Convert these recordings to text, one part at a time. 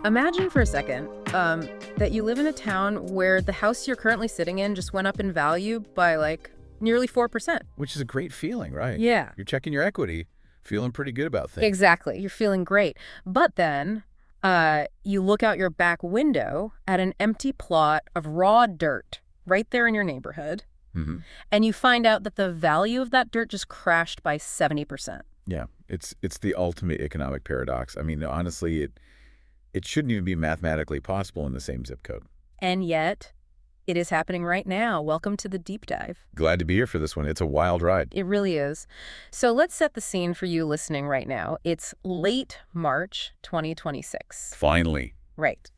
Imagine for a second that you live in a town where the house you're currently sitting in just went up in value by like nearly 4%. Which is a great feeling, right? Yeah, You're checking your equity, feeling pretty good about things. exactly. You're feeling great. But then you look out your back window at an empty plot of raw dirt right there in your neighborhood, hmm and you find out that the value of that dirt just crashed by 70%. Yeah, it's the ultimate economic paradox. I mean, honestly, it shouldn't even be mathematically possible in the same zip code. And yet, it is happening right now. Welcome to the deep dive. Glad to be here for this one. It's a wild ride. It really is. So let's set the scene for you listening right now. It's late March 2026. Finally. Right.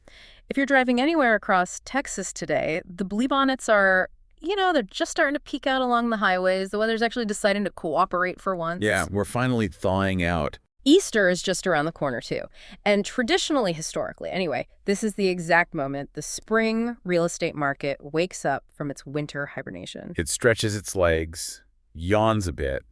If you're driving anywhere across Texas today, the bluebonnets are, they're just starting to peek out along the highways. The weather's actually deciding to cooperate for once. Yeah, we're finally thawing out. Easter is just around the corner, too. And traditionally, historically, anyway, this is the exact moment the spring real estate market wakes up from its winter hibernation. It stretches its legs, yawns a bit,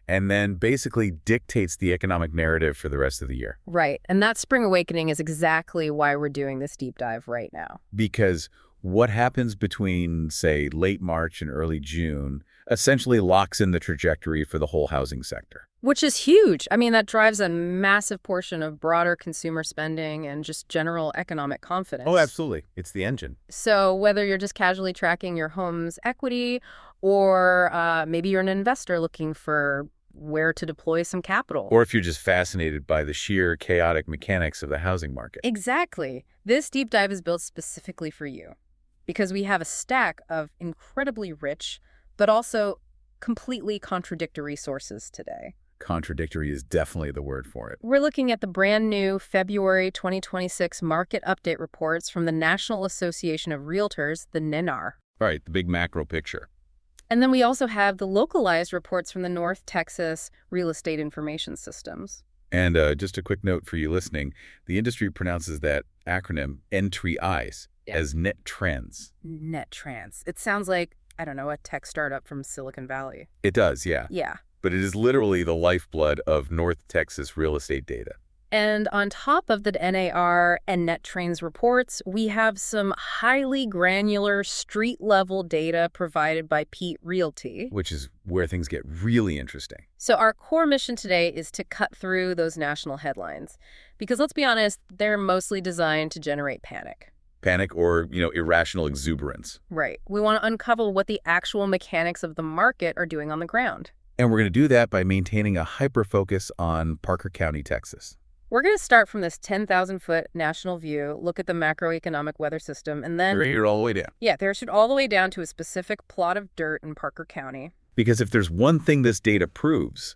and then basically dictates the economic narrative for the rest of the year. Right. And that spring awakening is exactly why we're doing this deep dive right now. Because what happens between, say, late March and early June essentially locks in the trajectory for the whole housing sector. Which is huge. I mean, that drives a massive portion of broader consumer spending and just general economic confidence. Oh, absolutely. It's the engine. So whether you're just casually tracking your home's equity or maybe you're an investor looking for where to deploy some capital. Or if you're just fascinated by the sheer chaotic mechanics of the housing market. Exactly. This deep dive is built specifically for you because we have a stack of incredibly rich but also completely contradictory sources today. Contradictory is definitely the word for it. We're looking at the brand new February 2026 market update reports from the National Association of Realtors, the NAR. Right, the big macro picture. And then we also have the localized reports from the North Texas Real Estate Information Systems. And just a quick note for you listening, the industry pronounces that acronym N3Is as net trends. Net trends. It sounds like, I don't know, a tech startup from Silicon Valley. It does, yeah. Yeah. But it is literally the lifeblood of North Texas real estate data. And on top of the NAR and Net Trends reports, we have some highly granular street-level data provided by Peet Realty. Which is where things get really interesting. So our core mission today is to cut through those national headlines. Because let's be honest, they're mostly designed to generate panic. Panic or, irrational exuberance. Right. We want to uncover what the actual mechanics of the market are doing on the ground. And we're going to do that by maintaining a hyper-focus on Parker County, Texas. We're going to start from this 10,000-foot national view, look at the macroeconomic weather system, and then... Right here all the way down. Yeah, there's all the way down to a specific plot of dirt in Parker County. Because if there's one thing this data proves,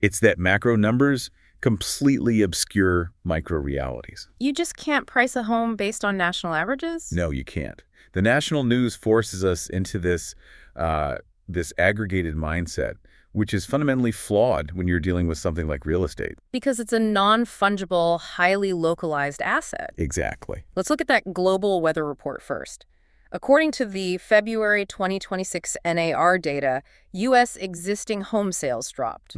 it's that macro numbers completely obscure micro realities. You just can't price a home based on national averages? No, you can't. The national news forces us into this aggregated mindset, which is fundamentally flawed when you're dealing with something like real estate. Because it's a non-fungible, highly localized asset. Exactly. Let's look at that global weather report first. According to the February 2026 NAR data, U.S. existing home sales dropped.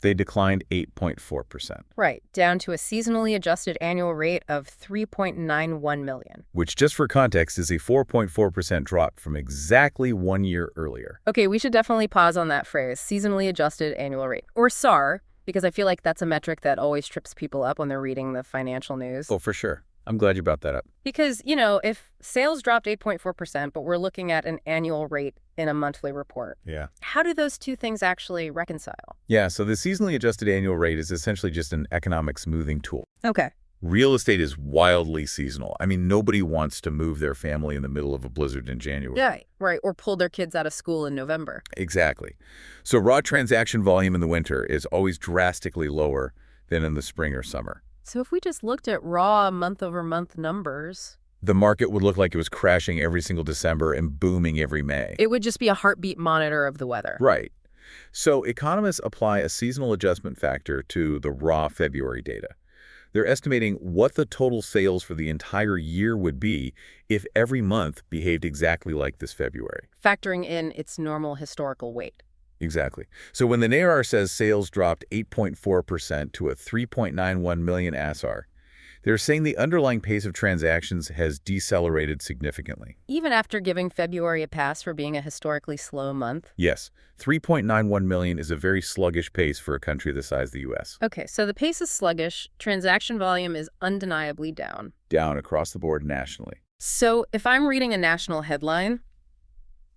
They declined 8.4%. Right, down to a seasonally adjusted annual rate of 3.91 million. Which, just for context, is a 4.4% drop from exactly 1 year earlier. Okay, we should definitely pause on that phrase, seasonally adjusted annual rate, or SAR, because I feel like that's a metric that always trips people up when they're reading the financial news. Oh, for sure. I'm glad you brought that up. Because, if sales dropped 8.4%, but we're looking at an annual rate in a monthly report. Yeah. How do those two things actually reconcile? Yeah, so the seasonally adjusted annual rate is essentially just an economic smoothing tool. Okay. Real estate is wildly seasonal. I mean, nobody wants to move their family in the middle of a blizzard in January. Yeah, right. Or pull their kids out of school in November. Exactly. So raw transaction volume in the winter is always drastically lower than in the spring or summer. So if we just looked at raw month-over-month numbers... the market would look like it was crashing every single December and booming every May. It would just be a heartbeat monitor of the weather. Right. So economists apply a seasonal adjustment factor to the raw February data. They're estimating what the total sales for the entire year would be if every month behaved exactly like this February. Factoring in its normal historical weight. Exactly. So when the NAR says sales dropped 8.4% to a 3.91 million ASAR, They're saying the underlying pace of transactions has decelerated significantly. Even after giving February a pass for being a historically slow month? Yes, 3.91 million is a very sluggish pace for a country the size of the U.S. Okay, so the pace is sluggish, transaction volume is undeniably down. Down across the board nationally. So if I'm reading a national headline,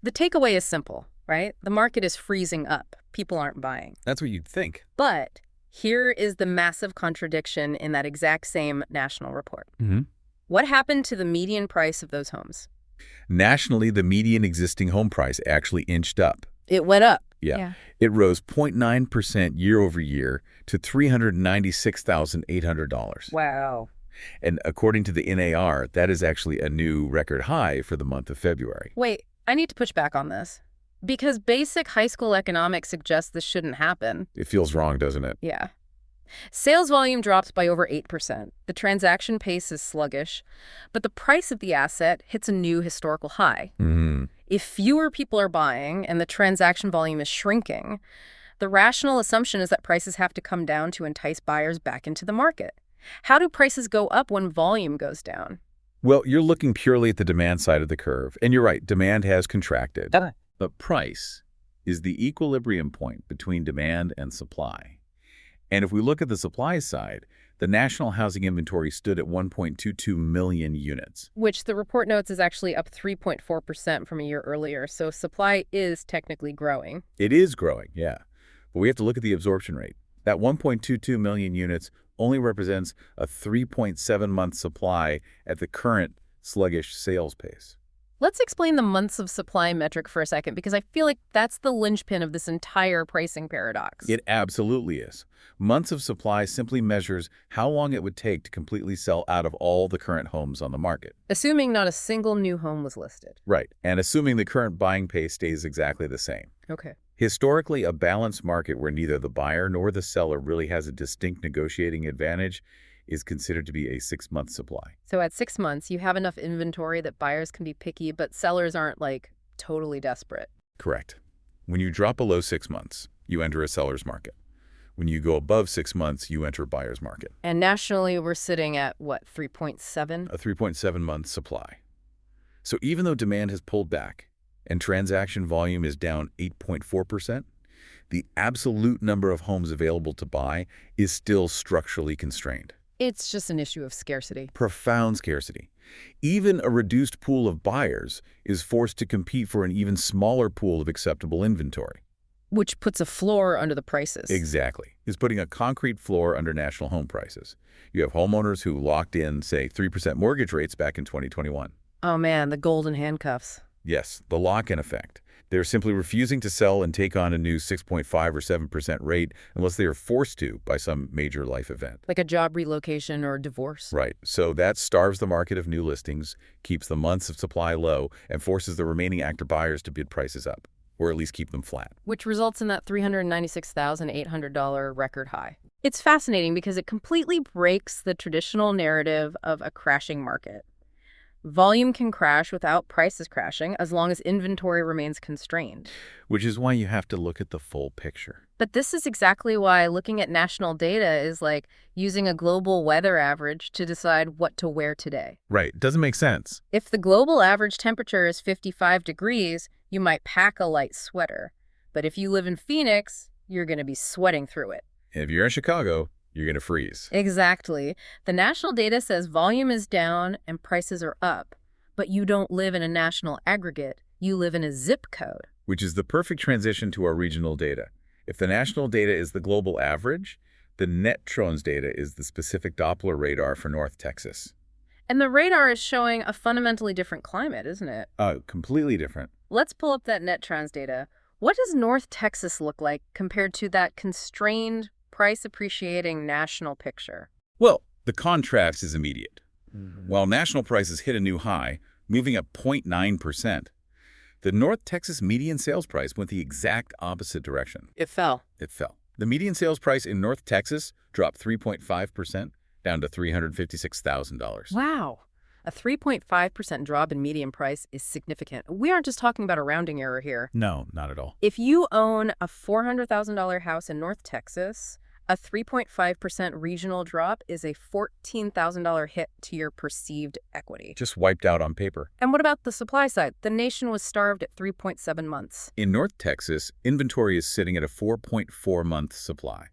the takeaway is simple, right? The market is freezing up. People aren't buying. That's what you'd think. But here is the massive contradiction in that exact same national report. What happened to the median price of those homes? Nationally, the median existing home price actually inched up. It went up. Yeah. It rose 0.9% year over year to $396,800. Wow. And according to the NAR, that is actually a new record high for the month of February. Wait, I need to push back on this. Because basic high school economics suggests this shouldn't happen. It feels wrong, doesn't it? Yeah. Sales volume drops by over 8%. The transaction pace is sluggish, but the price of the asset hits a new historical high. If fewer people are buying and the transaction volume is shrinking, the rational assumption is that prices have to come down to entice buyers back into the market. How do prices go up when volume goes down? Well, you're looking purely at the demand side of the curve, and you're right, demand has contracted. But price is the equilibrium point between demand and supply. And if we look at the supply side, the national housing inventory stood at 1.22 million units. Which the report notes is actually up 3.4% from a year earlier, so supply is technically growing. It is growing, yeah. But we have to look at the absorption rate. That 1.22 million units only represents a 3.7-month supply at the current sluggish sales pace. Let's explain the months of supply metric for a second, because I feel like that's the linchpin of this entire pricing paradox. It absolutely is. Months of supply simply measures how long it would take to completely sell out of all the current homes on the market. Assuming not a single new home was listed. Right, and assuming the current buying pace stays exactly the same. Okay. Historically, a balanced market where neither the buyer nor the seller really has a distinct negotiating advantage is considered to be a 6-month supply. So at 6 months, you have enough inventory that buyers can be picky, but sellers aren't, like, totally desperate. Correct. When you drop below 6 months, you enter a seller's market. When you go above 6 months, you enter a buyer's market. And nationally, we're sitting at, what, 3.7? A 3.7-month supply. So even though demand has pulled back and transaction volume is down 8.4%, the absolute number of homes available to buy is still structurally constrained. It's just an issue of scarcity. Profound scarcity. Even a reduced pool of buyers is forced to compete for an even smaller pool of acceptable inventory. Which puts a floor under the prices. Exactly. Is putting a concrete floor under national home prices. You have homeowners who locked in, say, 3% mortgage rates back in 2021. Oh man, the golden handcuffs. Yes, the lock-in effect. They're simply refusing to sell and take on a new 6.5 or 7% rate unless they are forced to by some major life event. Like a job relocation or divorce. Right. So that starves the market of new listings, keeps the months of supply low, and forces the remaining active buyers to bid prices up, or at least keep them flat. Which results in that $396,800 record high. It's fascinating because it completely breaks the traditional narrative of a crashing market. Volume can crash without prices crashing as long as inventory remains constrained. Which is why you have to look at the full picture. But this is exactly why looking at national data is like using a global weather average to decide what to wear today. Right. Doesn't make sense. If the global average temperature is 55 degrees, you might pack a light sweater. But if you live in Phoenix, you're going to be sweating through it. If you're in Chicago, you're going to freeze. Exactly. The national data says volume is down and prices are up, but you don't live in a national aggregate. You live in a zip code. Which is the perfect transition to our regional data. If the national data is the global average, the Nettrons data is the specific Doppler radar for North Texas. And the radar is showing a fundamentally different climate, isn't it? Completely different. Let's pull up that Nettrons data. What does North Texas look like compared to that constrained, price-appreciating national picture? Well, the contrast is immediate. While national prices hit a new high, moving up 0.9%, the North Texas median sales price went the exact opposite direction. It fell. It fell. The median sales price in North Texas dropped 3.5%, down to $356,000. Wow. A 3.5% drop in median price is significant. We aren't just talking about a rounding error here. No, not at all. If you own a $400,000 house in North Texas, A 3.5% regional drop is a $14,000 hit to your perceived equity. Just wiped out on paper. And what about the supply side? The nation was starved at 3.7 months. In North Texas, inventory is sitting at a 4.4-month supply.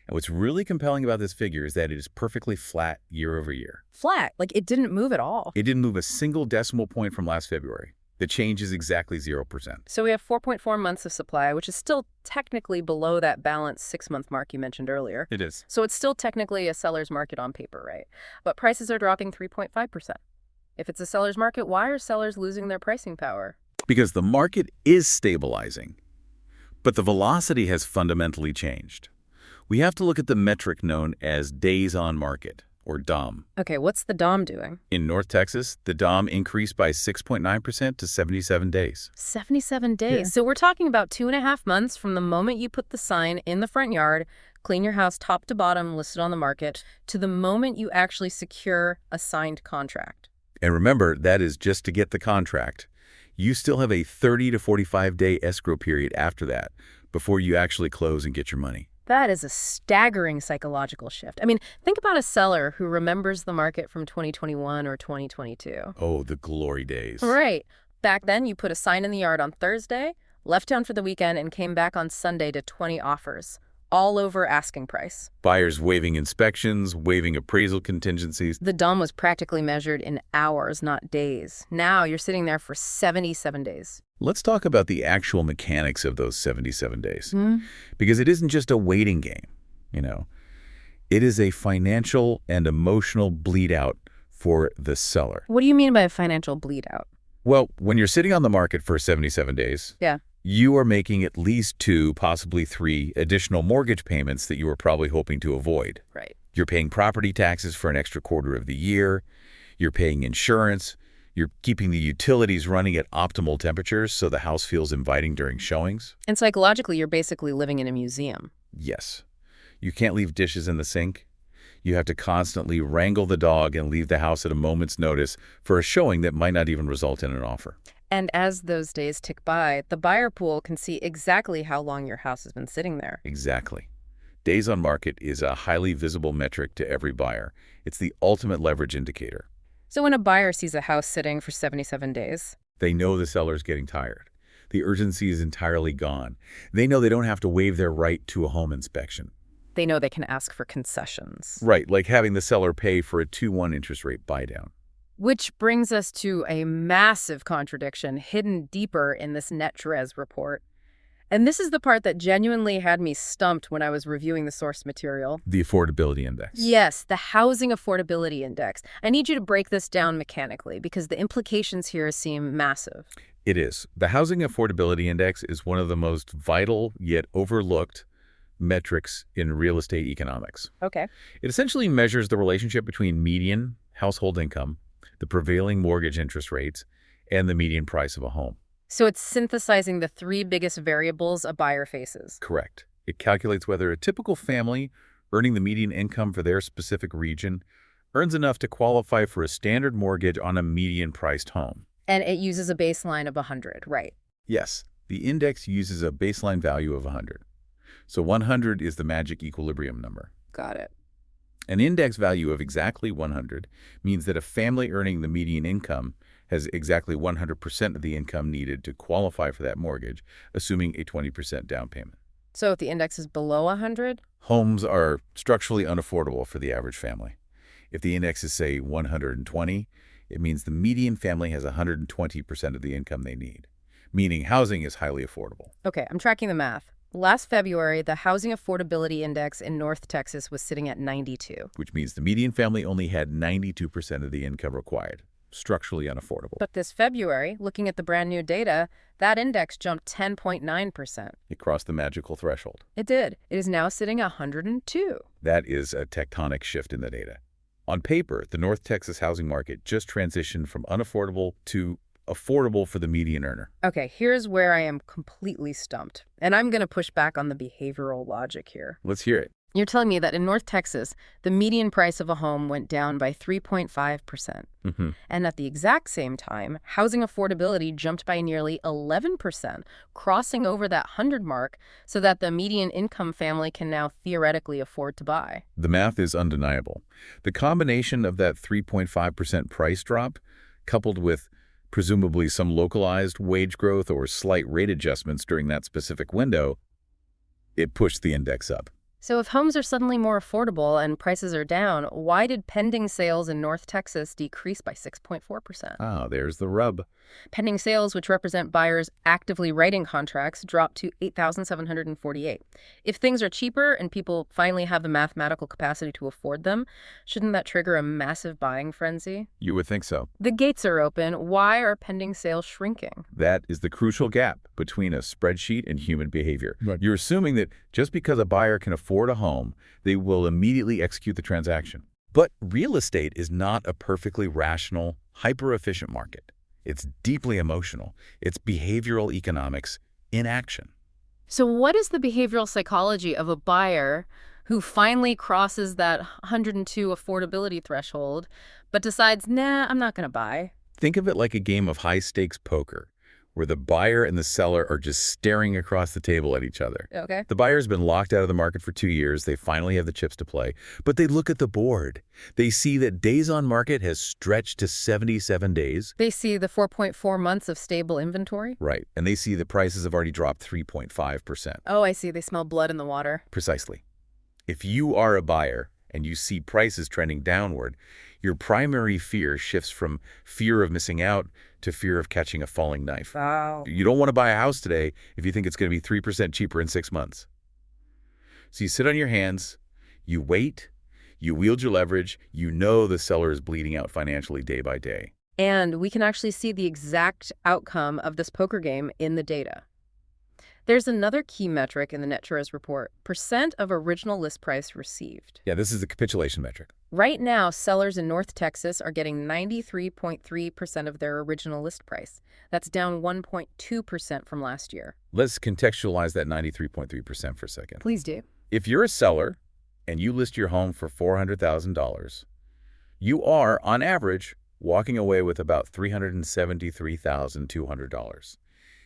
And what's really compelling about this figure is that it is perfectly flat year over year. Flat, like it didn't move at all. It didn't move a single decimal point from last February. The change is exactly 0%. So we have 4.4 months of supply, which is still technically below that balanced 6-month mark you mentioned earlier. It is. So it's still technically a seller's market on paper, right? But prices are dropping 3.5%. If it's a seller's market, why are sellers losing their pricing power? Because the market is stabilizing, but the velocity has fundamentally changed. We have to look at the metric known as days on market, or DOM. Okay, what's the DOM doing? In North Texas, the DOM increased by 6.9% to 77 days. 77 days. Yeah. So we're talking about 2.5 months from the moment you put the sign in the front yard, clean your house top to bottom, listed on the market, to the moment you actually secure a signed contract. And remember, that is just to get the contract. You still have a 30 to 45-day escrow period after that before you actually close and get your money. That is a staggering psychological shift. I mean, think about a seller who remembers the market from 2021 or 2022. Oh, the glory days. Right. Back then, you put a sign in the yard on Thursday, left town for the weekend, and came back on Sunday to 20 offers, all over asking price. Buyers waiving inspections, waiving appraisal contingencies. The DOM was practically measured in hours, not days. Now you're sitting there for 77 days. Let's talk about the actual mechanics of those 77 days. Because it isn't just a waiting game, It is a financial and emotional bleed out for the seller. What do you mean by a financial bleed out? Well, when you're sitting on the market for 77 days, Yeah. you are making at least 2, possibly 3 additional mortgage payments that you were probably hoping to avoid. Right. You're paying property taxes for an extra quarter of the year. You're paying insurance. You're keeping the utilities running at optimal temperatures so the house feels inviting during showings. And psychologically, you're basically living in a museum. Yes. You can't leave dishes in the sink. You have to constantly wrangle the dog and leave the house at a moment's notice for a showing that might not even result in an offer. And as those days tick by, the buyer pool can see exactly how long your house has been sitting there. Exactly. Days on market is a highly visible metric to every buyer. It's the ultimate leverage indicator. So when a buyer sees a house sitting for 77 days, They know the seller's getting tired. The urgency is entirely gone. They know they don't have to waive their right to a home inspection. they know they can ask for concessions. Right, like having the seller pay for a 2-1 interest rate buy-down. Which brings us to a massive contradiction hidden deeper in this NetDrez report. And this is the part that genuinely had me stumped when I was reviewing the source material. The affordability index. Yes, the Housing Affordability Index. I need you to break this down mechanically because the implications here seem massive. It is. The Housing Affordability Index is one of the most vital yet overlooked metrics in real estate economics. Okay. It essentially measures the relationship between median household income, the prevailing mortgage interest rates, and the median price of a home. So it's synthesizing the 3 biggest variables a buyer faces. Correct. It calculates whether a typical family earning the median income for their specific region earns enough to qualify for a standard mortgage on a median-priced home. And it uses a baseline of 100, right? Yes, the index uses a baseline value of 100. So 100 is the magic equilibrium number. Got it. An index value of exactly 100 means that a family earning the median income has exactly 100% of the income needed to qualify for that mortgage, assuming a 20% down payment. So if the index is below 100? Homes are structurally unaffordable for the average family. If the index is, say, 120, it means the median family has 120% of the income they need, meaning housing is highly affordable. Okay, I'm tracking the math. Last February, the Housing Affordability Index in North Texas was sitting at 92. Which means the median family only had 92% of the income required. Structurally unaffordable. But this February, looking at the brand new data, that index jumped 10.9%. It crossed the magical threshold. It did. It is now sitting at 102. That is a tectonic shift in the data. On paper, the North Texas housing market just transitioned from unaffordable to affordable for the median earner. Okay, here's where I am completely stumped. And I'm going to push back on the behavioral logic here. Let's hear it. You're telling me that in North Texas, the median price of a home went down by 3.5%. Mm-hmm. And at the exact same time, housing affordability jumped by nearly 11%, crossing over that 100 mark so that the median income family can now theoretically afford to buy. The math is undeniable. The combination of that 3.5% price drop, coupled with presumably some localized wage growth or slight rate adjustments during that specific window, it pushed the index up. So if homes are suddenly more affordable and prices are down, why did pending sales in North Texas decrease by 6.4%? Ah, there's the rub. Pending sales, which represent buyers actively writing contracts, dropped to 8,748. If things are cheaper and people finally have the mathematical capacity to afford them, shouldn't that trigger a massive buying frenzy? You would think so. The gates are open. Why are pending sales shrinking? That is the crucial gap between a spreadsheet and human behavior. Right. You're assuming that just because a buyer can afford a home, they will immediately execute the transaction. But real estate is not a perfectly rational, hyper-efficient market. It's deeply emotional. It's behavioral economics in action. So what is the behavioral psychology of a buyer who finally crosses that 102 affordability threshold, but decides, nah, I'm not going to buy? Think of it like a game of high-stakes poker, where the buyer and the seller are just staring across the table at each other. Okay. The buyer's been locked out of the market for 2 years. They finally have the chips to play. But they look at the board. They see that days on market has stretched to 77 days. They see the 4.4 months of stable inventory? Right. And they see the prices have already dropped 3.5%. Oh, I see. They smell blood in the water. Precisely. If you are a buyer and you see prices trending downward, your primary fear shifts from fear of missing out to fear of catching a falling knife. Wow. You don't want to buy a house today if you think it's going to be 3% cheaper in 6 months. So you sit on your hands, you wait, you wield your leverage, you know the seller is bleeding out financially day by day. And we can actually see the exact outcome of this poker game in the data. There's another key metric in the Net Trez report, percent of original list price received. Yeah, this is the capitulation metric. Right now, sellers in North Texas are getting 93.3% of their original list price. That's down 1.2% from last year. Let's contextualize that 93.3% for a second. Please do. If you're a seller and you list your home for $400,000, you are, on average, walking away with about $373,200.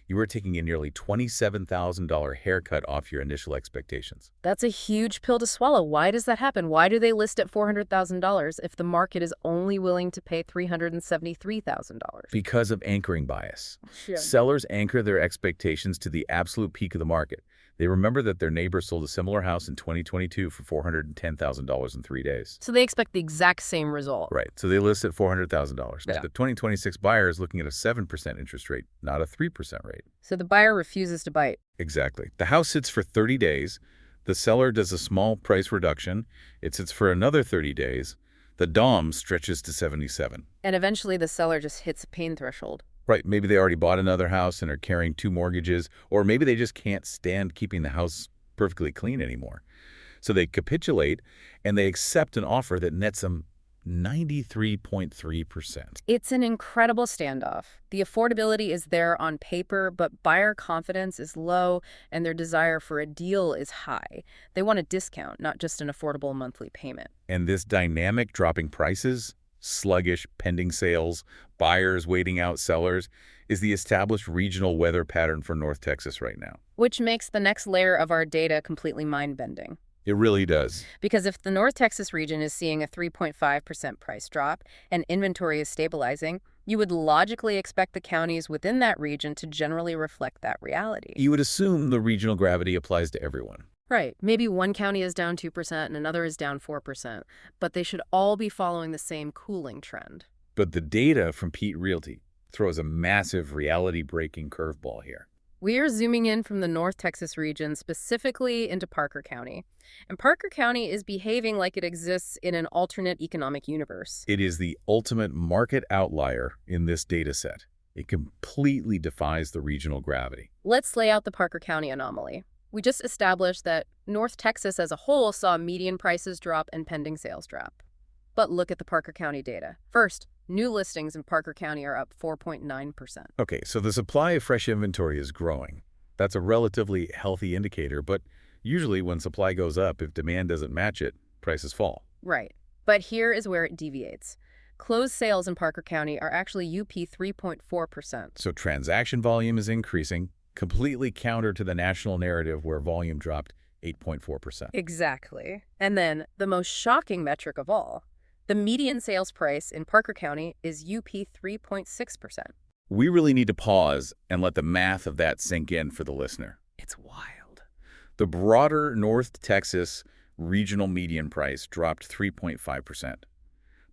You are taking a nearly $27,000 haircut off your initial expectations. That's a huge pill to swallow. Why does that happen? Why do they list at $400,000 if the market is only willing to pay $373,000? Because of anchoring bias. Sure. Sellers anchor their expectations to the absolute peak of the market. They remember that their neighbor sold a similar house in 2022 for $410,000 in 3 days. So they expect the exact same result. Right. So they list at $400,000. Yeah. The 2026 buyer is looking at a 7% interest rate, not a 3% rate. So the buyer refuses to bite. Exactly. The house sits for 30 days. The seller does a small price reduction. It sits for another 30 days. The DOM stretches to 77. And eventually the seller just hits a pain threshold. Right. Maybe they already bought another house and are carrying 2 mortgages, or maybe they just can't stand keeping the house perfectly clean anymore. So they capitulate and they accept an offer that nets them 93.3%. It's an incredible standoff. The affordability is there on paper, but buyer confidence is low and their desire for a deal is high. They want a discount, not just an affordable monthly payment. And this dynamic dropping prices, sluggish pending sales, buyers waiting out sellers, is the established regional weather pattern for North Texas right now. Which makes the next layer of our data completely mind-bending. It really does. Because if the North Texas region is seeing a 3.5% price drop and inventory is stabilizing, you would logically expect the counties within that region to generally reflect that reality. You would assume the regional gravity applies to everyone. Right. Maybe one county is down 2% and another is down 4%, but they should all be following the same cooling trend. But the data from Peet Realty throws a massive reality-breaking curveball here. We are zooming in from the North Texas region specifically into Parker County. And Parker County is behaving like it exists in an alternate economic universe. It is the ultimate market outlier in this data set. It completely defies the regional gravity. Let's lay out the Parker County anomaly. We just established that North Texas as a whole saw median prices drop and pending sales drop. But look at the Parker County data. First, new listings in Parker County are up 4.9%. Okay, so the supply of fresh inventory is growing. That's a relatively healthy indicator, but Usually when supply goes up, if demand doesn't match it, prices fall. Right. But here is where it deviates. Closed sales in Parker County are actually UP 3.4%. So transaction volume is increasing, completely counter to the national narrative where volume dropped 8.4%. Exactly. And then the most shocking metric of all, the median sales price in Parker County is UP 3.6%. We really need to pause and let the math of that sink in for the listener. It's wild. The broader North Texas regional median price dropped 3.5%.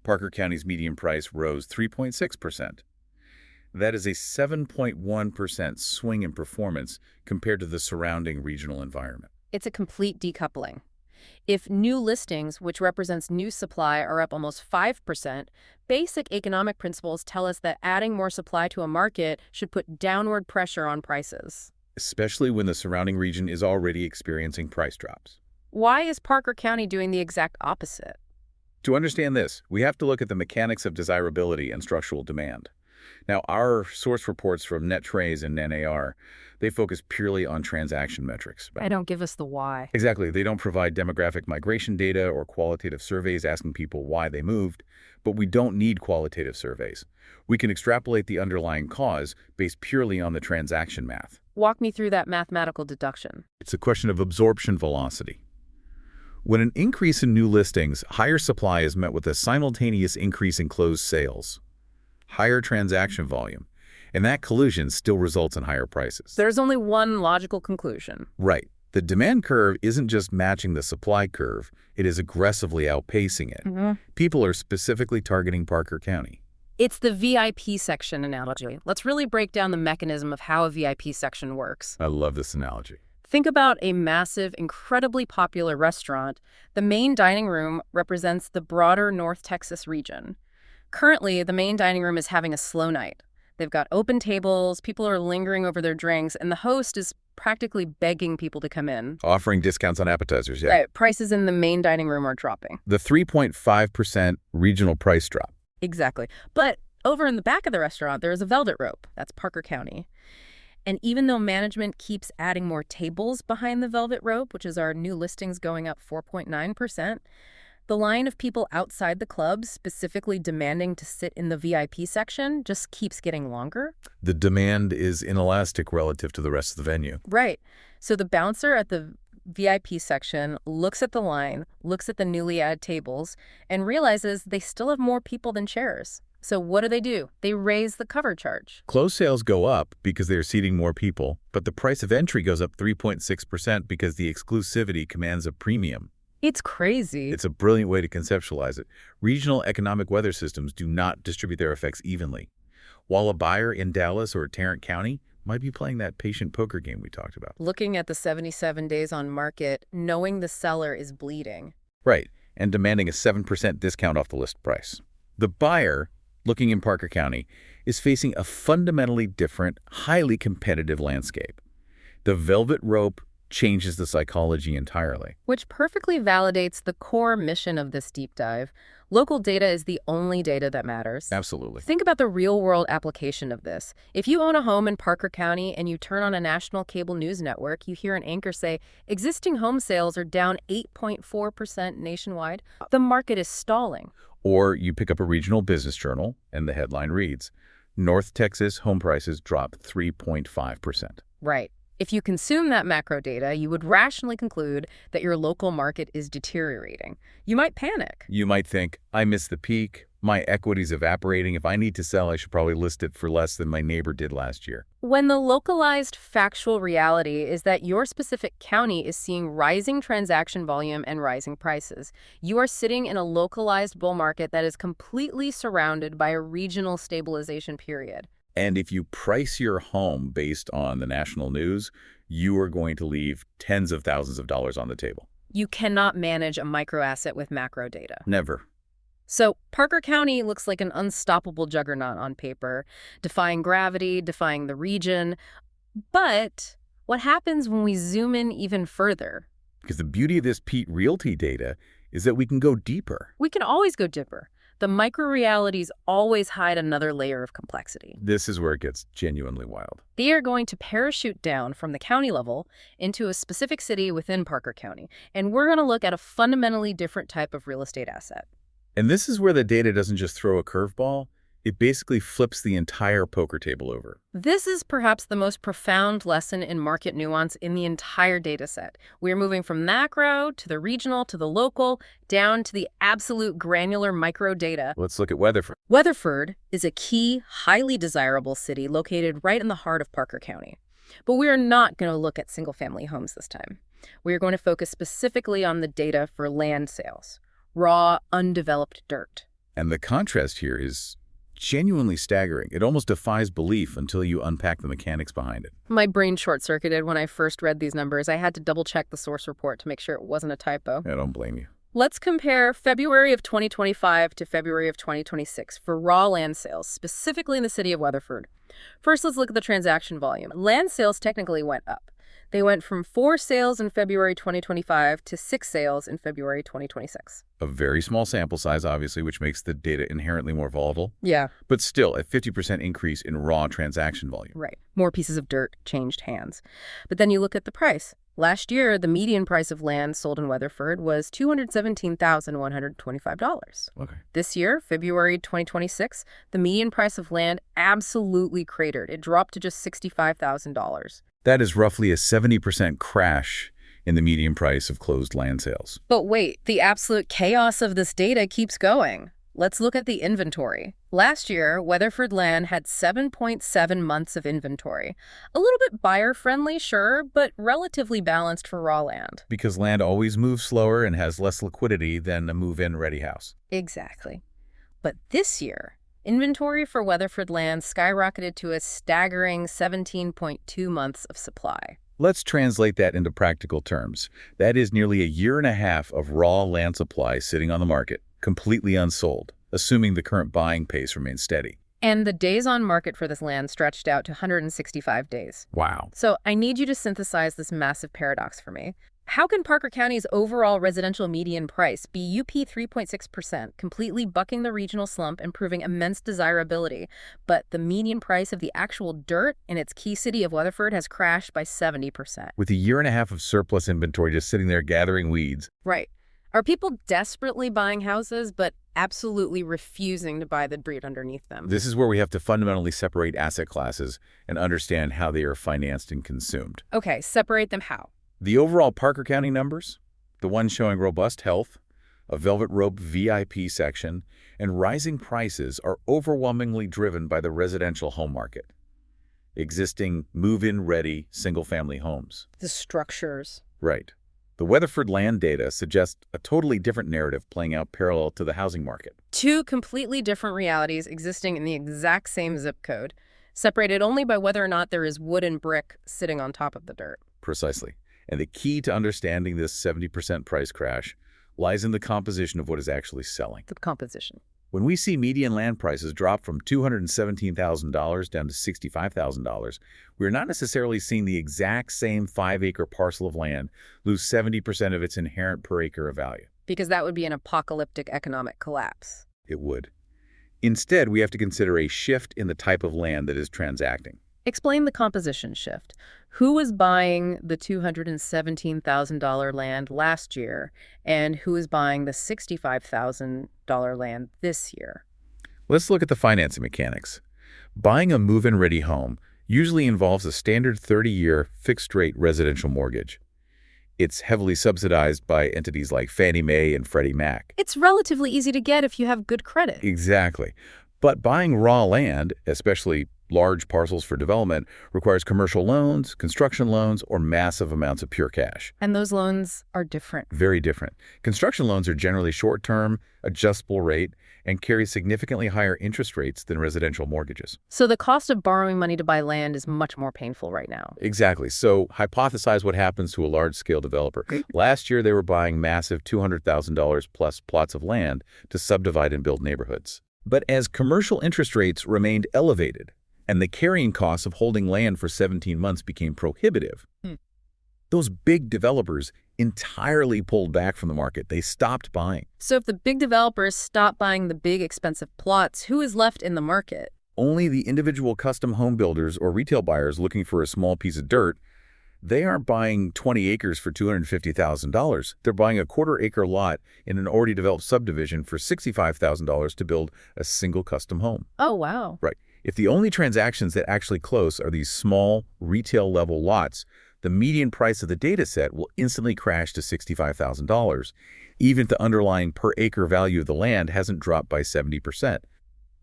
Parker County's median price rose 3.6%. That is a 7.1% swing in performance compared to the surrounding regional environment. It's a complete decoupling. If new listings, which represents new supply, are up almost 5%, basic economic principles tell us that adding more supply to a market should put downward pressure on prices. Especially when the surrounding region is already experiencing price drops. Why is Parker County doing the exact opposite? To understand this, we have to look at the mechanics of desirability and structural demand. Now, our source reports from NetTrace and NAR, they focus purely on transaction metrics. They don't give us the why. Exactly. They don't provide demographic migration data or qualitative surveys asking people why they moved, but we don't need qualitative surveys. We can extrapolate the underlying cause based purely on the transaction math. Walk me through that mathematical deduction. It's a question of absorption velocity. When an increase in new listings, higher supply is met with a simultaneous increase in closed sales, higher transaction volume, and that collision still results in higher prices. There's only one logical conclusion. Right. The demand curve isn't just matching the supply curve, it is aggressively outpacing it. People are specifically targeting Parker County. It's the VIP section analogy. Let's really break down the mechanism of how a VIP section works. I love this analogy. Think about a massive, incredibly popular restaurant. The main dining room represents the broader North Texas region. Currently, the main dining room is having a slow night. They've got open tables, people are lingering over their drinks, and the host is practically begging people to come in. Offering discounts on appetizers, yeah. Right. Prices in the main dining room are dropping. The 3.5% regional price drop. Exactly. But over in the back of the restaurant, there is a velvet rope. That's Parker County. And even though management keeps adding more tables behind the velvet rope, which is our new listings going up 4.9%, the line of people outside the club specifically demanding to sit in the VIP section just keeps getting longer. The demand is inelastic relative to the rest of the venue. Right. So the bouncer at the VIP section looks at the line, looks at the newly added tables, and realizes they still have more people than chairs. So what do? They raise the cover charge. Closed sales go up because they're seating more people, but the price of entry goes up 3.6% because the exclusivity commands a premium. It's crazy. It's a brilliant way to conceptualize it. Regional economic weather systems do not distribute their effects evenly. While a buyer in Dallas or Tarrant County might be playing that patient poker game we talked about. Looking at the 77 days on market, knowing the seller is bleeding. Right, and demanding a 7% discount off the list price. The buyer, looking in Parker County, is facing a fundamentally different, highly competitive landscape. The velvet rope changes the psychology entirely. Which perfectly validates the core mission of this deep dive. Local data is the only data that matters. Absolutely. Think about the real-world application of this. If you own a home in Parker County and you turn on a national cable news network, you hear an anchor say, existing home sales are down 8.4% nationwide. The market is stalling. Or you pick up a regional business journal and the headline reads, North Texas home prices drop 3.5%. Right. If you consume that macro data, you would rationally conclude that your local market is deteriorating. You might panic. You might think, I missed the peak, my equity's evaporating, if I need to sell, I should probably list it for less than my neighbor did last year. When the localized factual reality is that your specific county is seeing rising transaction volume and rising prices. You are sitting in a localized bull market that is completely surrounded by a regional stabilization period. And if you price your home based on the national news, you are going to leave tens of thousands of dollars on the table. You cannot manage a micro asset with macro data. Never. So Parker County looks like an unstoppable juggernaut on paper, defying gravity, defying the region. But what happens when we zoom in even further? Because the beauty of this Peet Realty data is that we can go deeper. We can always go deeper. the micro-realities always hide another layer of complexity. This is where it gets genuinely wild. They are going to parachute down from the county level into a specific city within Parker County, and we're going to look at a fundamentally different type of real estate asset. And this is where the data doesn't just throw a curveball, it basically flips the entire poker table over. This is perhaps the most profound lesson in market nuance in the entire data set. We're moving from macro to the regional to the local, down to the absolute granular micro data. Let's look at Weatherford. Weatherford is a key, highly desirable city located right in the heart of Parker County. But we are not going to look at single-family homes this time. We are going to focus specifically on the data for land sales, raw, undeveloped dirt. And the contrast here is genuinely staggering. It almost defies belief until you unpack the mechanics behind it. My brain short-circuited when I first read these numbers. I had to double-check the source report to make sure it wasn't a typo. I don't blame you. Let's compare February of 2025 to February of 2026 for raw land sales, specifically in the city of Weatherford. First, let's look at the transaction volume. Land sales technically went up. They went from 4 sales in February 2025 to 6 sales in February 2026. A very small sample size, obviously, which makes the data inherently more volatile. Yeah. But still, a 50% increase in raw transaction volume. Right. More pieces of dirt changed hands. But then you look at the price. Last year, the median price of land sold in Weatherford was $217,125. Okay. This year, February 2026, the median price of land absolutely cratered. It dropped to just $65,000. That is roughly a 70% crash in the median price of closed land sales. But wait, the absolute chaos of this data keeps going. Let's look at the inventory. Last year, Weatherford land had 7.7 months of inventory. A little bit buyer-friendly, sure, but relatively balanced for raw land. Because land always moves slower and has less liquidity than a move-in ready house. Exactly. But this year, inventory for Weatherford land skyrocketed to a staggering 17.2 months of supply. Let's translate that into practical terms. That is nearly a year and a half of raw land supply sitting on the market, completely unsold, assuming the current buying pace remains steady. And the days on market for this land stretched out to 165 days. Wow. So I need you to synthesize this massive paradox for me. How can Parker County's overall residential median price be UP 3.6%, completely bucking the regional slump and proving immense desirability, but the median price of the actual dirt in its key city of Weatherford has crashed by 70%? With a year and a half of surplus inventory just sitting there gathering weeds. Right. Are people desperately buying houses, but absolutely refusing to buy the dirt underneath them? This is where we have to fundamentally separate asset classes and understand how they are financed and consumed. Okay, separate them how? The overall Parker County numbers, the ones showing robust health, a velvet rope VIP section, and rising prices are overwhelmingly driven by the residential home market. Existing move-in ready single-family homes. The structures. Right. The Weatherford land data suggests a totally different narrative playing out parallel to the housing market. Two completely different realities existing in the exact same zip code, separated only by whether or not there is wood and brick sitting on top of the dirt. Precisely. And the key to understanding this 70% price crash lies in the composition of what is actually selling. The composition. When we see median land prices drop from $217,000 down to $65,000, we're not necessarily seeing the exact same 5-acre parcel of land lose 70% of its inherent per acre of value. Because that would be an apocalyptic economic collapse. It would. Instead, we have to consider a shift in the type of land that is transacting. Explain the composition shift. Who was buying the $217,000 land last year, and who is buying the $65,000 land this year? Let's look at the financing mechanics. Buying a move-in ready home usually involves a standard 30-year fixed-rate residential mortgage. It's heavily subsidized by entities like Fannie Mae and Freddie Mac. It's relatively easy to get if you have good credit. Exactly. But buying raw land, especially large parcels for development, requires commercial loans, construction loans, or massive amounts of pure cash. And those loans are different. Very different. Construction loans are generally short-term, adjustable rate, and carry significantly higher interest rates than residential mortgages. So the cost of borrowing money to buy land is much more painful right now. Exactly. So hypothesize what happens to a large-scale developer. Last year, they were buying massive $200,000 plus plots of land to subdivide and build neighborhoods. But as commercial interest rates remained elevated, and the carrying costs of holding land for 17 months became prohibitive, those big developers entirely pulled back from the market. They stopped buying. So if the big developers stop buying the big expensive plots, who is left in the market? Only the individual custom home builders or retail buyers looking for a small piece of dirt. They aren't buying 20 acres for $250,000. They're buying a quarter-acre lot in an already developed subdivision for $65,000 to build a single custom home. Oh, wow. Right. If the only transactions that actually close are these small, retail-level lots, the median price of the data set will instantly crash to $65,000, even if the underlying per-acre value of the land hasn't dropped by 70%.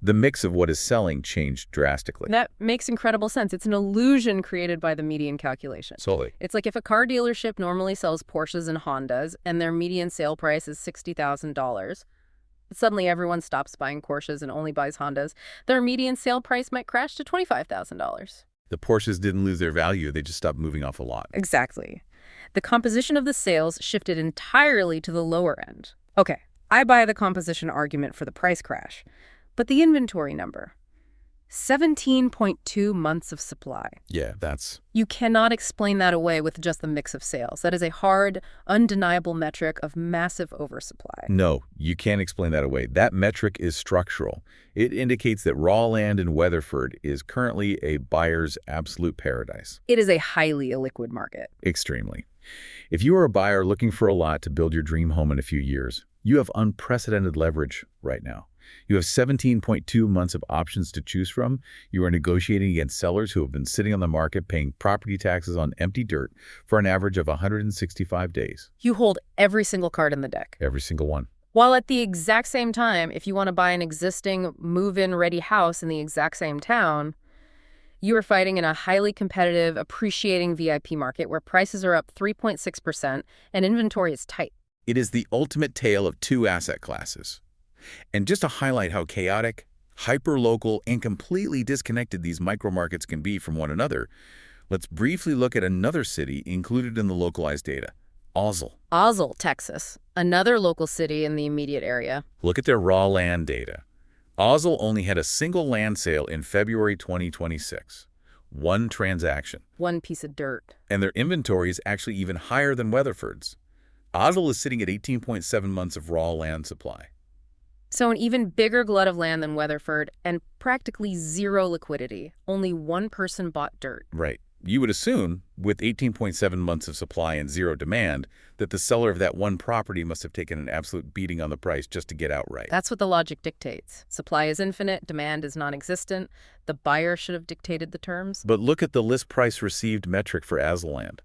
The mix of what is selling changed drastically. That makes incredible sense. It's an illusion created by the median calculation. Solely. It's like if a car dealership normally sells Porsches and Hondas and their median sale price is $60,000, but suddenly everyone stops buying Porsches and only buys Hondas, their median sale price might crash to $25,000. The Porsches didn't lose their value. They just stopped moving off a lot. Exactly. The composition of the sales shifted entirely to the lower end. Okay, I buy the composition argument for the price crash. But the inventory number, 17.2 months of supply. Yeah, that's... You cannot explain that away with just the mix of sales. That is a hard, undeniable metric of massive oversupply. No, you can't explain that away. That metric is structural. It indicates that raw land in Weatherford is currently a buyer's absolute paradise. It is a highly illiquid market. Extremely. If you are a buyer looking for a lot to build your dream home in a few years, you have unprecedented leverage right now. You have 17.2 months of options to choose from. You are negotiating against sellers who have been sitting on the market paying property taxes on empty dirt for an average of 165 days. You hold every single card in the deck. Every single one. While at the exact same time, if you want to buy an existing move-in ready house in the exact same town, you are fighting in a highly competitive, appreciating VIP market where prices are up 3.6% and inventory is tight. It is the ultimate tale of two asset classes. And just to highlight how chaotic, hyper-local, and completely disconnected these micro-markets can be from one another, let's briefly look at another city included in the localized data, Azle. Azle, Texas, another local city in the immediate area. Look at their raw land data. Azle only had a single land sale in February 2026. One transaction. One piece of dirt. And their inventory is actually even higher than Weatherford's. Azle is sitting at 18.7 months of raw land supply. So an even bigger glut of land than Weatherford and practically zero liquidity. Only one person bought dirt. Right. You would assume, with 18.7 months of supply and zero demand, that the seller of that one property must have taken an absolute beating on the price just to get outright. That's what the logic dictates. Supply is infinite, demand is non-existent. The buyer should have dictated the terms. But look at the list price received metric for Azle land.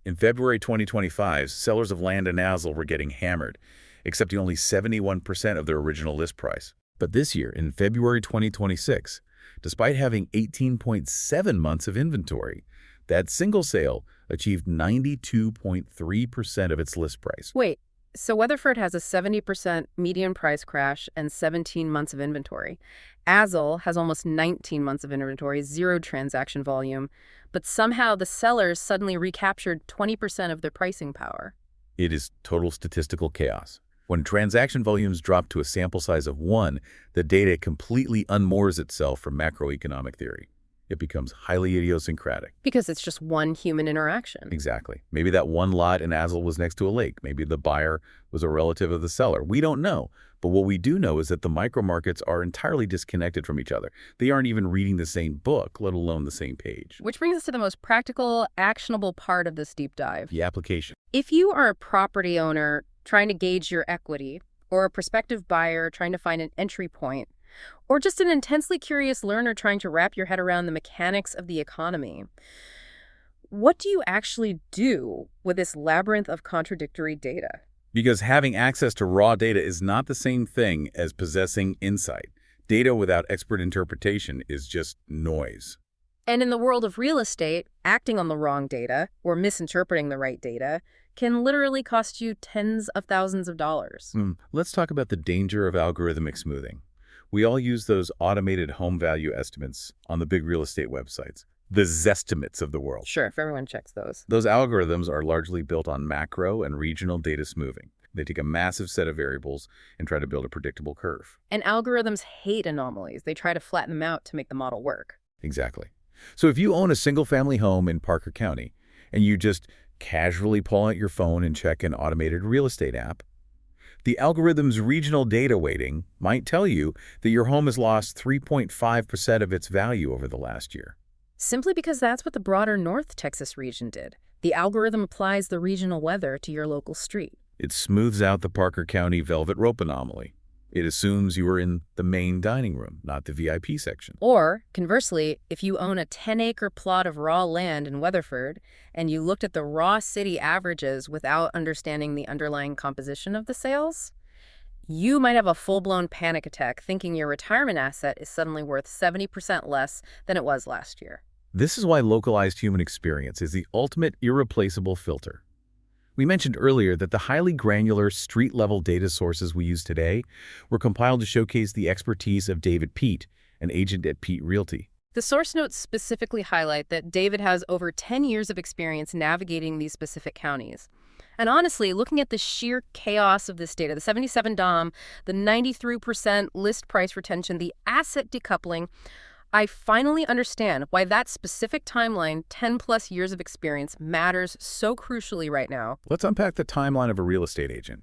In February 2025, sellers of land in Azle were getting hammered, accepting only 71% of their original list price. But this year, in February 2026, despite having 18.7 months of inventory, that single sale achieved 92.3% of its list price. Wait, so Weatherford has a 70% median price crash and 17 months of inventory. Azle has almost 19 months of inventory, zero transaction volume, but somehow the sellers suddenly recaptured 20% of their pricing power. It is total statistical chaos. When transaction volumes drop to a sample size of 1, the data completely unmoors itself from macroeconomic theory. It becomes highly idiosyncratic. Because it's just one human interaction. Exactly. Maybe that one lot in Azle was next to a lake. Maybe the buyer was a relative of the seller. We don't know. But what we do know is that the micro-markets are entirely disconnected from each other. They aren't even reading the same book, let alone the same page. Which brings us to the most practical, actionable part of this deep dive. The application. If you are a property owner trying to gauge your equity, or a prospective buyer trying to find an entry point, or just an intensely curious learner trying to wrap your head around the mechanics of the economy, what do you actually do with this labyrinth of contradictory data? Because having access to raw data is not the same thing as possessing insight. Data without expert interpretation is just noise. And in the world of real estate, acting on the wrong data or misinterpreting the right data can literally cost you tens of thousands of dollars. Let's talk about the danger of algorithmic smoothing. We all use those automated home value estimates on the big real estate websites, the Zestimates of the world. Sure, if everyone checks those. Those algorithms are largely built on macro and regional data smoothing. They take a massive set of variables and try to build a predictable curve. And algorithms hate anomalies. They try to flatten them out to make the model work. Exactly. So if you own a single-family home in Parker County and you just Casually pull out your phone and check an automated real estate app. The algorithm's regional data weighting might tell you that your home has lost 3.5% of its value over the last year. Simply because that's what the broader North Texas region did. The algorithm applies the regional weather to your local street. It smooths out the Parker County velvet rope anomaly. It assumes you are in the main dining room, not the VIP section. Or, conversely, if you own a 10-acre plot of raw land in Weatherford and you looked at the raw city averages without understanding the underlying composition of the sales, you might have a full-blown panic attack thinking your retirement asset is suddenly worth 70% less than it was last year. This is why localized human experience is the ultimate irreplaceable filter. We mentioned earlier that the highly granular street-level data sources we use today were compiled to showcase the expertise of David Peet, an agent at Peet Realty. The source notes specifically highlight that David has over 10 years of experience navigating these specific counties. And honestly, looking at the sheer chaos of this data, the 77 DOM, the 93% list price retention, the asset decoupling, I finally understand why that specific timeline, 10-plus years of experience, matters so crucially right now. Let's unpack the timeline of a real estate agent.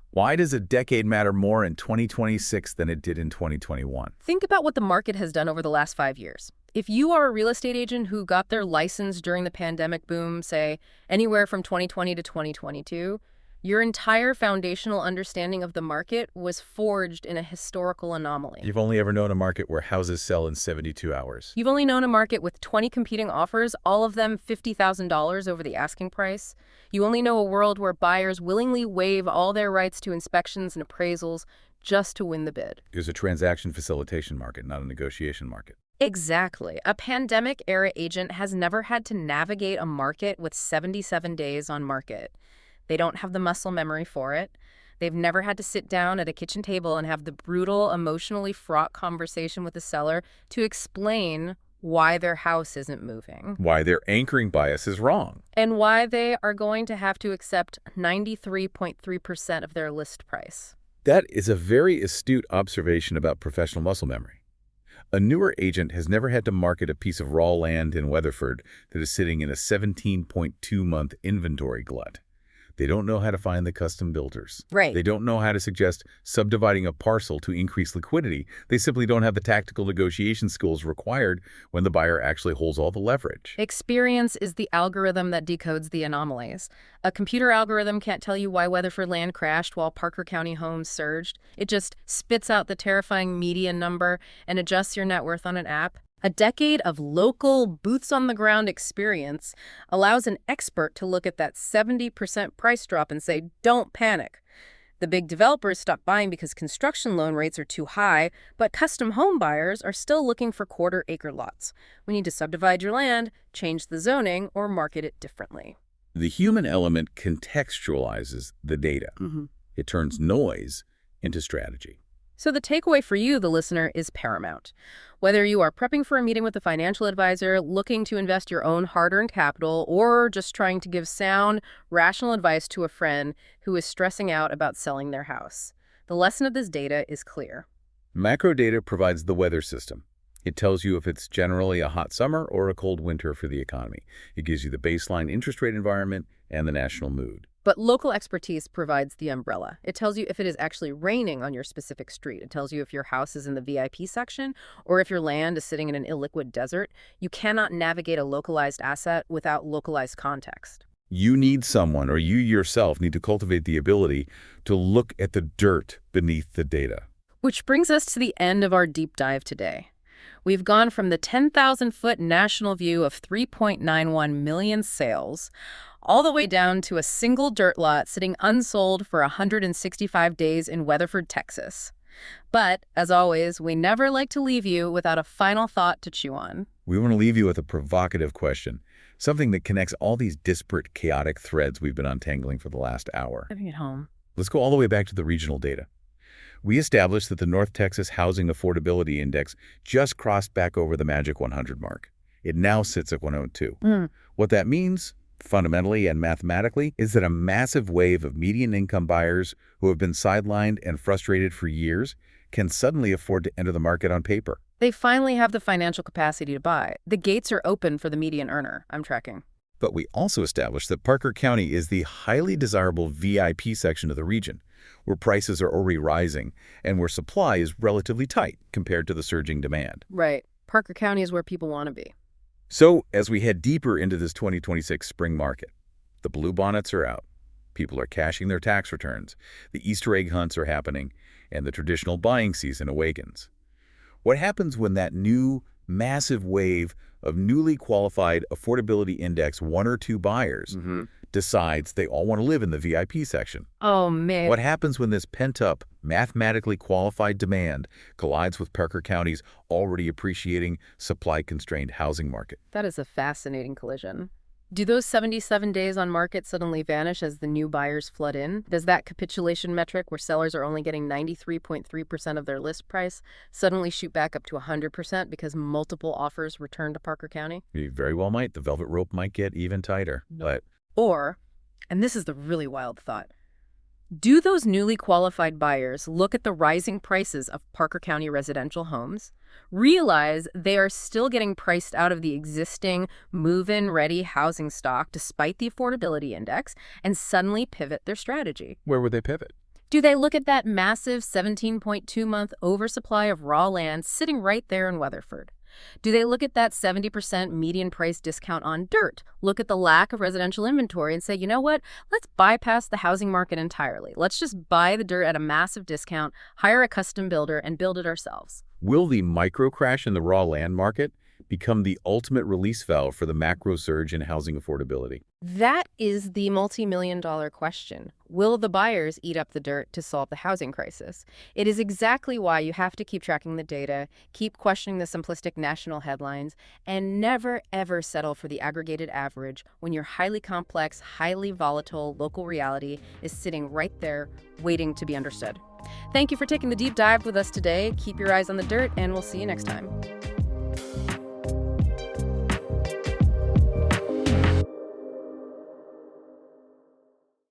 Why does a decade matter more in 2026 than it did in 2021? Think about what the market has done over the last 5 years. If you are a real estate agent who got their license during the pandemic boom, say, anywhere from 2020 to 2022, your entire foundational understanding of the market was forged in a historical anomaly. You've only ever known a market where houses sell in 72 hours. You've only known a market with 20 competing offers, all of them $50,000 over the asking price. You only know a world where buyers willingly waive all their rights to inspections and appraisals just to win the bid. It was a transaction facilitation market, not a negotiation market. Exactly. A pandemic-era agent has never had to navigate a market with 77 days on market. They don't have the muscle memory for it. They've never had to sit down at a kitchen table and have the brutal, emotionally fraught conversation with the seller to explain why their house isn't moving. Why their anchoring bias is wrong. And why they are going to have to accept 93.3% of their list price. That is a very astute observation about professional muscle memory. A newer agent has never had to market a piece of raw land in Weatherford that is sitting in a 17.2-month inventory glut. They don't know how to find the custom builders. Right. They don't know how to suggest subdividing a parcel to increase liquidity. They simply don't have the tactical negotiation skills required when the buyer actually holds all the leverage. Experience is the algorithm that decodes the anomalies. A computer algorithm can't tell you why Weatherford land crashed while Parker County homes surged. It just spits out the terrifying median number and adjusts your net worth on an app. A decade of local, boots-on-the-ground experience allows an expert to look at that 70% price drop and say, don't panic. The big developers stop buying because construction loan rates are too high, but custom home buyers are still looking for quarter-acre lots. We need to subdivide your land, change the zoning, or market it differently. The human element contextualizes the data. It turns noise into strategy. So the takeaway for you, the listener, is paramount. Whether you are prepping for a meeting with a financial advisor, looking to invest your own hard-earned capital, or just trying to give sound, rational advice to a friend who is stressing out about selling their house, the lesson of this data is clear. Macro data provides the weather system. It tells you if it's generally a hot summer or a cold winter for the economy. It gives you the baseline interest rate environment and the national mood. But local expertise provides the umbrella. It tells you if it is actually raining on your specific street. It tells you if your house is in the VIP section or if your land is sitting in an illiquid desert. You cannot navigate a localized asset without localized context. You need someone, or you yourself need to cultivate the ability to look at the dirt beneath the data. Which brings us to the end of our deep dive today. We've gone from the 10,000-foot national view of 3.91 million sales all the way down to a single dirt lot sitting unsold for 165 days in Weatherford, Texas. But, as always, we never like to leave you without a final thought to chew on. We want to leave you with a provocative question, something that connects all these disparate, chaotic threads we've been untangling for the last hour. Living at home. Let's go all the way back to the regional data. We established that the North Texas Housing Affordability Index just crossed back over the magic 100 mark. It now sits at 102. What that means, fundamentally and mathematically, is that a massive wave of median income buyers who have been sidelined and frustrated for years can suddenly afford to enter the market on paper. They finally have the financial capacity to buy. The gates are open for the median earner. I'm tracking. But we also established that Parker County is the highly desirable VIP section of the region, where prices are already rising and where supply is relatively tight compared to the surging demand. Right. Parker County is where people want to be. So, as we head deeper into this 2026 spring market, the bluebonnets are out. People are cashing their tax returns, the Easter egg hunts are happening, and the traditional buying season awakens. What happens when that new, massive wave of newly qualified affordability index 1 or 2 buyers decides they all want to live in the VIP section? Oh, man. What happens when this pent-up, mathematically qualified demand collides with Parker County's already appreciating, supply-constrained housing market? That is a fascinating collision. Do those 77 days on market suddenly vanish as the new buyers flood in? Does that capitulation metric, where sellers are only getting 93.3% of their list price, suddenly shoot back up to 100% because multiple offers return to Parker County? You very well might. The velvet rope might get even tighter. But Or, and this is the really wild thought, do those newly qualified buyers look at the rising prices of Parker County residential homes, realize they are still getting priced out of the existing move-in ready housing stock despite the affordability index, and suddenly pivot their strategy? where would they pivot? Do they look at that massive 17.2-month oversupply of raw land sitting right there in Weatherford? Do they look at that 70% median price discount on dirt, look at the lack of residential inventory and say, you know what, let's bypass the housing market entirely. Let's just buy the dirt at a massive discount, hire a custom builder, and build it ourselves? Will the micro crash in the raw land market become the ultimate release valve for the macro surge in housing affordability? That is the multi-million-dollar question. Will the buyers eat up the dirt to solve the housing crisis? It is exactly why you have to keep tracking the data, keep questioning the simplistic national headlines, and never, ever settle for the aggregated average when your highly complex, highly volatile local reality is sitting right there waiting to be understood. Thank you for taking the deep dive with us today. Keep your eyes on the dirt, and we'll see you next time.